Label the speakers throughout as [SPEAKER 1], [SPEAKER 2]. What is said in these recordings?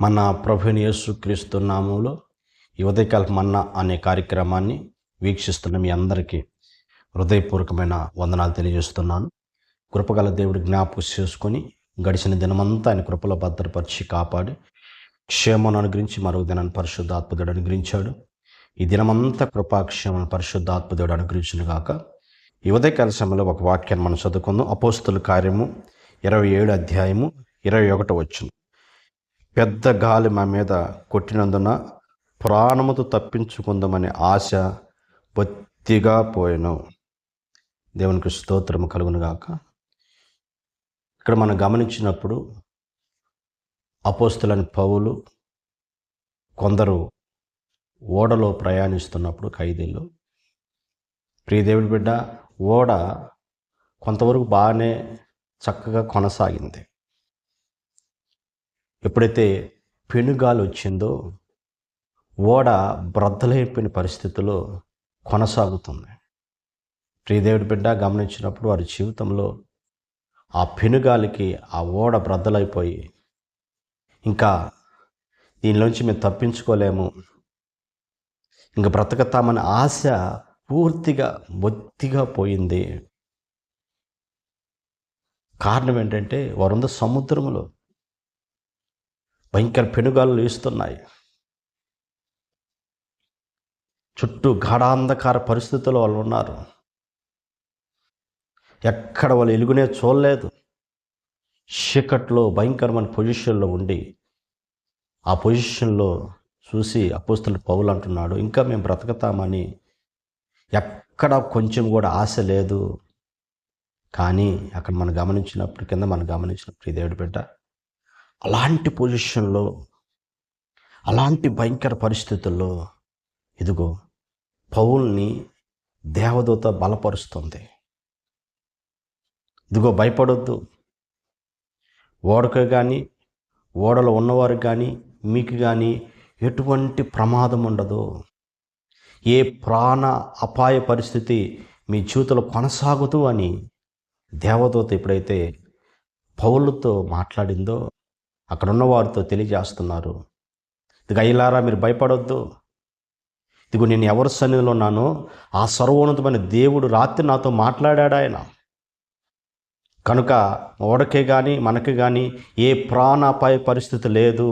[SPEAKER 1] మన ప్రభువైన యేసుక్రీస్తు నామములో ఈ ఉదయకాల మన్నా అనే కార్యక్రమాన్ని వీక్షిస్తున్న మీ అందరికీ హృదయపూర్వకమైన వందనాలు తెలియజేస్తున్నాను. కృపగల దేవుడు జ్ఞాపకం చేసుకొని గడిచిన దినమంతా ఆయన కృపలో భద్రపరిచి కాపాడి క్షేమాన్ని అనుగ్రహించి మరొక దినాన్ని పరిశుద్ధాత్మదేవుడు అనుగ్రహించాడు. ఈ దినమంతా కృపాక్షేమను పరిశుద్ధాత్మదేవుడు అనుగ్రహించును గాక. ఈ ఉదయకాల సమయంలో ఒక వాక్యాన్ని మనం చదువుకుందాం. అపోస్తుల కార్యము 27 అధ్యాయము 21 వచనం. పెద్ద గాలి మా మీద కొట్టినందున ప్రాణముతో తప్పించుకుందామనే ఆశ బొత్తిగా పోయెను. దేవునికి స్తోత్రము కలుగును గాక. ఇక్కడ మనం గమనించినప్పుడు అపోస్తులైన పౌలు కొందరు ఓడలో ప్రయాణిస్తున్నప్పుడు ఖైదీలు, ప్రియదేవుడి బిడ్డ, ఓడ కొంతవరకు బాగానే చక్కగా కొనసాగింది. ఎప్పుడైతే పెనుగాలి వచ్చిందో ఓడ బ్రద్దలైపోయిన పరిస్థితిలో కొనసాగుతుంది. ప్రియదేవుడి బిడ్డ, గమనించినప్పుడు వారి జీవితంలో ఆ పెనుగాలికి ఆ ఓడ బ్రద్దలైపోయి ఇంకా దీనిలోంచి మేము తప్పించుకోలేము, ఇంకా బ్రతకతామనే ఆశ పూర్తిగా బొత్తిగా పోయింది. కారణం ఏంటంటే వారుంద సముద్రంలో భయంకర పెనుగాలు వీస్తున్నాయి. చుట్టూ గాఢాంధకార పరిస్థితుల్లో వాళ్ళు ఉన్నారు. ఎక్కడ వాళ్ళు ఎలుగునే చూడలేదు. చీకట్లో భయంకరమైన పొజిషన్లో ఉండి ఆ పొజిషన్లో చూసి అపోస్తలుడు పౌలు అంటున్నాడు, ఇంకా మేము బ్రతకతామని ఎక్కడ కొంచెం కూడా ఆశ లేదు. కానీ అక్కడ మనం గమనించినప్పుడు ఈ దేవుడి బిడ్డ, అలాంటి పొజిషన్లో, అలాంటి భయంకర పరిస్థితుల్లో ఇదిగో పౌల్ని దేవదూత బలపరుస్తుంది. ఇదిగో భయపడొద్దు, ఓడకు కానీ ఓడలో ఉన్నవారు కానీ మీకు కానీ ఎటువంటి ప్రమాదం ఉండదు. ఏ ప్రాణ అపాయ పరిస్థితి మీ జీవితంలో కొనసాగుతూ అని దేవదూత ఎప్పుడైతే పౌలుతో మాట్లాడిందో అక్కడ ఉన్న వారితో తెలియజేస్తున్నారు. ఇదిగో అయ్యలారా, మీరు భయపడొద్దు. ఇదిగో నేను ఎవరి సన్నిధిలో ఉన్నానో ఆ సర్వోన్నతమైన దేవుడు రాత్రి నాతో మాట్లాడాడు. ఆయన కనుక ఓడకే కానీ మనకి కానీ ఏ ప్రాణాపాయ పరిస్థితి లేదు.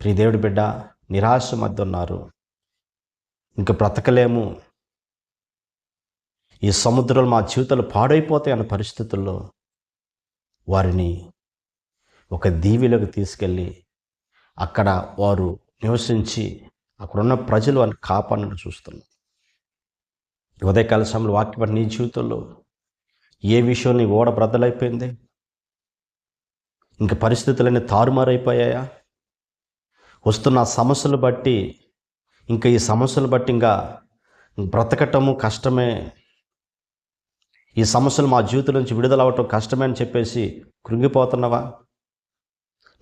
[SPEAKER 1] ప్రియ దేవుడి బిడ్డ, నిరాశ మధ్య ఉన్నారు, ఇంకా బ్రతకలేము, ఈ సముద్రంలో మా జీవితాలు పాడైపోతాయి అన్న పరిస్థితుల్లో వారిని ఒక దీవిలోకి తీసుకెళ్ళి అక్కడ వారు నివసించి అక్కడున్న ప్రజలు వారిని కాపాడని చూస్తున్నారు. ఉదయకాల సమయంలో వాక్యపడి నీ జీవితంలో ఏ విషయం నీ ఓడ బ్రద్దలైపోయింది? ఇంకా పరిస్థితులన్నీ తారుమారైపోయాయా? వస్తున్న సమస్యలు బట్టి ఈ సమస్యలు బట్టి ఇంకా బ్రతకటము కష్టమే, ఈ సమస్యలు మా జీవితం నుంచి విడుదల అవ్వటం కష్టమే అని చెప్పేసి కృంగిపోతున్నావా?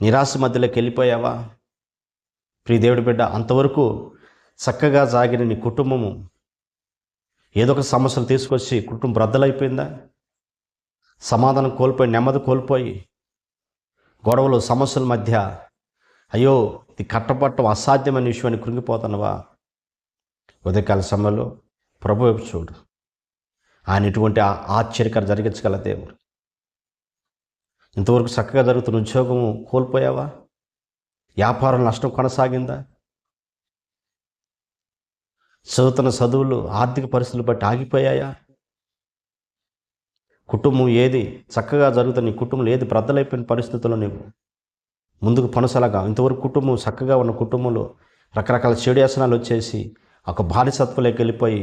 [SPEAKER 1] నిరాశ మధ్యలోకి వెళ్ళిపోయావా? ప్రియ దేవుడి బిడ్డ, అంతవరకు చక్కగా సాగిన నీ కుటుంబము ఏదో ఒక సమస్యలు తీసుకొచ్చి కుటుంబం బ్రద్దలైపోయిందా? సమాధానం కోల్పోయి, నెమ్మది కోల్పోయి, గొడవలు సమస్యల మధ్య అయ్యో ఇది కట్టపట్టం అసాధ్యమైన విషయాన్ని కృంగిపోతున్నావా? ఉదయకాల సమయంలో ప్రభు వైపు చూడు. ఆయన ఇటువంటి ఆశ్చర్యకర జరిగించగల దేవుడు. ఇంతవరకు చక్కగా జరుగుతున్న ఉద్యోగము కోల్పోయావా? వ్యాపారం నష్టం కొనసాగిందా? చదువుతున్న చదువులు ఆర్థిక పరిస్థితులు బట్టి ఆగిపోయాయా? కుటుంబం ఏది చక్కగా జరుగుతున్న నీ కుటుంబంలో ఏది బ్రద్దలైపోయిన పరిస్థితుల్లో నీవు ముందుకు పనసలాగా, ఇంతవరకు కుటుంబం చక్కగా ఉన్న కుటుంబంలో రకరకాల చెడు వ్యసనాలు వచ్చేసి ఒక బానిసత్వంలోకి వెళ్ళిపోయి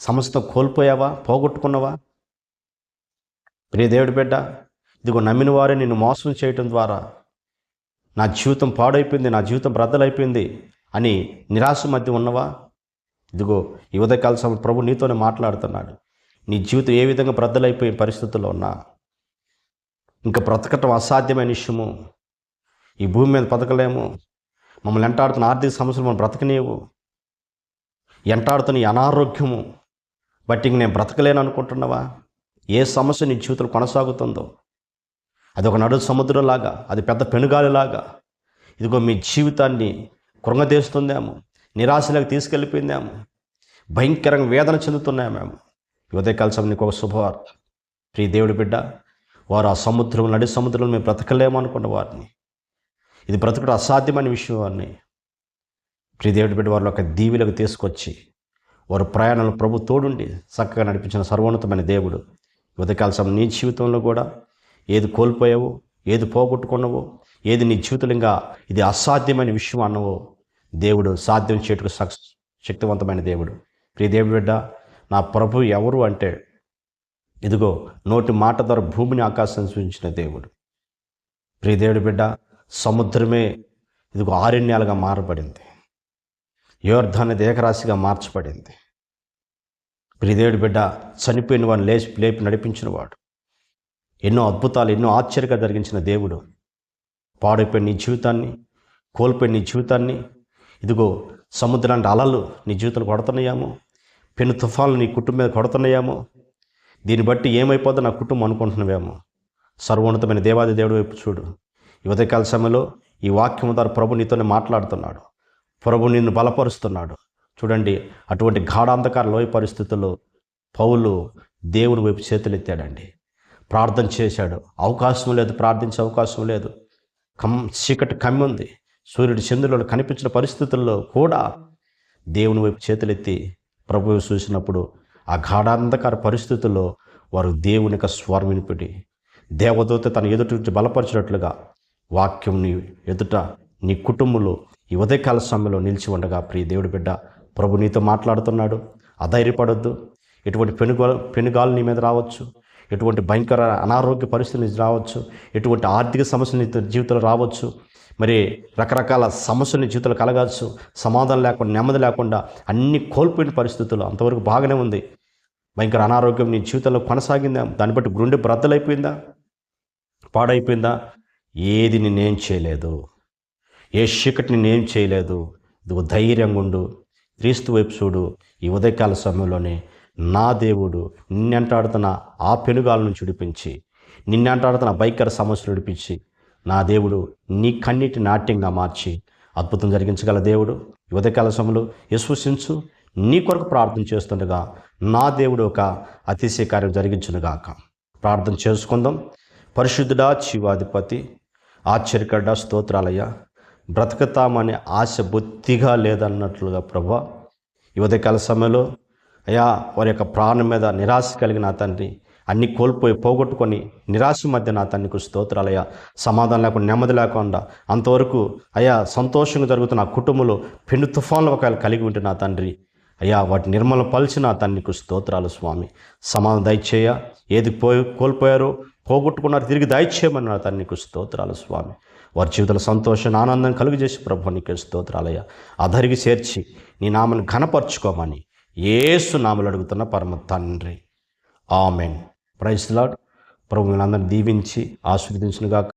[SPEAKER 1] సమస్తం కోల్పోయావా? పోగొట్టుకున్నావా? ప్రియ దేవుడి బిడ్డ, ఇదిగో నమ్మిన వారే నిన్ను మోసం చేయటం ద్వారా నా జీవితం పాడైపోయింది, నా జీవితం బ్రద్దలైపోయింది అని నిరాశ మధ్య ఉన్నవా? ఇదిగో ఈ ఉదయకాల సమయం ప్రభు నీతోనే మాట్లాడుతున్నాడు. నీ జీవితం ఏ విధంగా బ్రద్దలైపోయే పరిస్థితుల్లో ఉన్నా, ఇంకా బ్రతకటం అసాధ్యమైన విషయము, ఈ భూమి మీద బతకలేము, మమ్మల్ని ఎంటాడుతున్న ఆర్థిక సమస్యలు మనం బ్రతకనేవు, ఎంటాడుతున్న ఈ అనారోగ్యము బట్టి నేను బ్రతకలేను అనుకుంటున్నావా? ఏ సమస్య నీ జీవితంలో కొనసాగుతుందో అది ఒక నడు సముద్రంలాగా, అది పెద్ద పెనుగాలిలాగా ఇదిగో మీ జీవితాన్ని కృంగదీస్తుందేమో, నిరాశలోకి తీసుకెళ్ళిపోయిందేమో, భయంకరంగా వేదన చెందుతున్నామేమో. ఉదయకాల సమయం నీకు ఒక శుభవార్త. ప్రియ దేవుడి బిడ్డ, వారు ఆ సముద్రం, నడి సముద్రంలో మేము బ్రతకలేమనుకున్న వారిని, ఇది బ్రతకడం అసాధ్యమైన విషయం వారిని ప్రియ దేవుడి బిడ్డ వారిని ఒక దీవిలకు తీసుకొచ్చి వారు ప్రయాణంలో ప్రభు తోడుండి చక్కగా నడిపించిన సర్వోన్నతమైన దేవుడు. ఉదయకాల సమయం నీ జీవితంలో కూడా ఏది కోల్పోయావో, ఏది పోగొట్టుకున్నావో, ఏది నీ జీవితంలో ఇంకా ఇది అసాధ్యమైన విషయం అన్నవో, దేవుడు సాధ్యం చేయటకు శక్తివంతమైన దేవుడు. ప్రియ దేవుడి బిడ్డ, నా ప్రభు ఎవరు అంటే, ఇదిగో నోటి మాట ద్వారా భూమిని ఆకాశం సృజించిన దేవుడు. ప్రియ దేవుడి బిడ్డ, సముద్రమే ఇదిగో ఆరణ్యాలుగా మారబడింది, యోర్దాను ఏకరాశిగా మార్చబడింది. ప్రియ దేవుడి బిడ్డ, చనిపోయిన వాడిని లేపి నడిపించిన వాడు, ఎన్నో అద్భుతాలు, ఎన్నో ఆశ్చర్యంగా జరిగించిన దేవుడు. పాడైపోయిన నీ జీవితాన్ని, కోల్పోయిన నీ జీవితాన్ని, ఇదిగో సముద్రానికి అలలు నీ జీవితంలో కొడుతున్నాయేమో, పెను తుఫాన్లు నీ కుటుంబం మీద కొడుతున్నాయేమో, దీన్ని బట్టి ఏమైపోద్దో నా కుటుంబం అనుకుంటున్నావేమో. సర్వోన్నతమైన దేవాది దేవుడు వైపు చూడు. ఈ ఉదయకాల సమయంలో ఈ వాక్యం ద్వారా ప్రభు నీతోనే మాట్లాడుతున్నాడు. ప్రభు నిన్ను బలపరుస్తున్నాడు. చూడండి, అటువంటి గాఢాంధకార లోయ పరిస్థితుల్లో పౌలు దేవుని వైపు చేతులెత్తాడండి, ప్రార్థన చేశాడు. అవకాశం లేదు, ప్రార్థించే అవకాశం లేదు. చీకటి కమ్మి ఉంది, సూర్యుడు చంద్రులు కనిపించిన పరిస్థితుల్లో కూడా దేవుని వైపు చేతులెత్తి ప్రభువు చూసినప్పుడు ఆ గాఢాంధకార పరిస్థితుల్లో వారు దేవుని యొక్క స్వరం వినిపిడి, దేవదూత తన ఎదుటి నుంచి బలపరిచినట్లుగా వాక్యం నీ ఎదుట నీ కుటుంబంలో ఈ ఉదయకాల సమయంలో నిలిచి ఉండగా, ప్రియ దేవుడి బిడ్డ, ప్రభు నీతో మాట్లాడుతున్నాడు. అధైర్యపడొద్దు. ఎటువంటి పెనుగాలు నీ మీద రావచ్చు, ఎటువంటి భయంకర అనారోగ్య పరిస్థితులు రావచ్చు, ఎటువంటి ఆర్థిక సమస్యలు నీ జీవితంలో రావచ్చు, మరి రకరకాల సమస్యలు నీ జీవితంలో కలగవచ్చు. సమాధానం లేకుండా, నెమ్మది లేకుండా, అన్ని కోల్పోయిన పరిస్థితులు. అంతవరకు బాగానే ఉంది, భయంకర అనారోగ్యం నీ జీవితంలో కొనసాగిందా, దాన్ని బట్టి గుండె బ్రద్దలైపోయిందా, పాడైపోయిందా, ఏది నేనేం చేయలేదు, ఏ చీకటి నేనేం చేయలేదు. ఇదిగో ధైర్యంగా ఉండు, క్రీస్తు వైపు చూడు. ఈ ఉదయకాల సమయంలోనే నా దేవుడు నిన్నెంటాడుతున్న ఆ పెనుగాల నుంచి విడిపించి, నిన్నెంటాడుతున్న భయంకర సమస్యలు విడిపించి, నా దేవుడు నీ కన్నీటి నాట్యంగా మార్చి అద్భుతం జరిగించగల దేవుడు. ఈ ఉదయకాల సమయంలో విశ్వసించు, నీ కొరకు ప్రార్థన చేస్తుండగా నా దేవుడు ఒక అతిశయ కార్యం జరిగించునుగాక. ప్రార్థన చేసుకుందాం. పరిశుద్ధుడా, జీవాధిపతి, ఆశ్చర్యకరుడా, స్తోత్రాలయ్యా. బ్రతుకుతామనే ఆశ బొత్తిగా లేదన్నట్లుగా ప్రభా, ఈ ఉదయకాల సమయంలో అయ్యా వారి యొక్క ప్రాణం మీద నిరాశ కలిగిన నా తండ్రి, అన్నీ కోల్పోయి పోగొట్టుకొని నిరాశ మధ్య నా తండ్రికి స్తోత్రాలయ్యా. సమాధానం లేకుండా, నెమ్మది లేకుండా, అంతవరకు అయ్యా సంతోషంగా జరుగుతున్న ఆ కుటుంబంలో పెను తుఫాన్లు ఒకవేళ కలిగి ఉంటే నా తండ్రి, అయ్యా వాటి నిర్మలం పలిచిన నా తండ్రికి స్తోత్రాలు స్వామి. సమాధానం దయచేయ. ఏది కోల్పోయారో, పోగొట్టుకున్నారు, తిరిగి దయచేయమని నా తండ్రికి స్తోత్రాలు స్వామి. వారి జీవితంలో సంతోషాన్ని, ఆనందం కలుగజేసి ప్రభు నీకు స్తోత్రాలయ్యా. అధరికి చేర్చి నీ నామను ఘనపరచుకోమని యేసు నామములో అడుగుతున్న పరమ తండ్రి, ఆమెన్. Praise the Lord. ప్రభు మిమ్మల్ని అందరిని దీవించి ఆశీర్వదించునుగాక.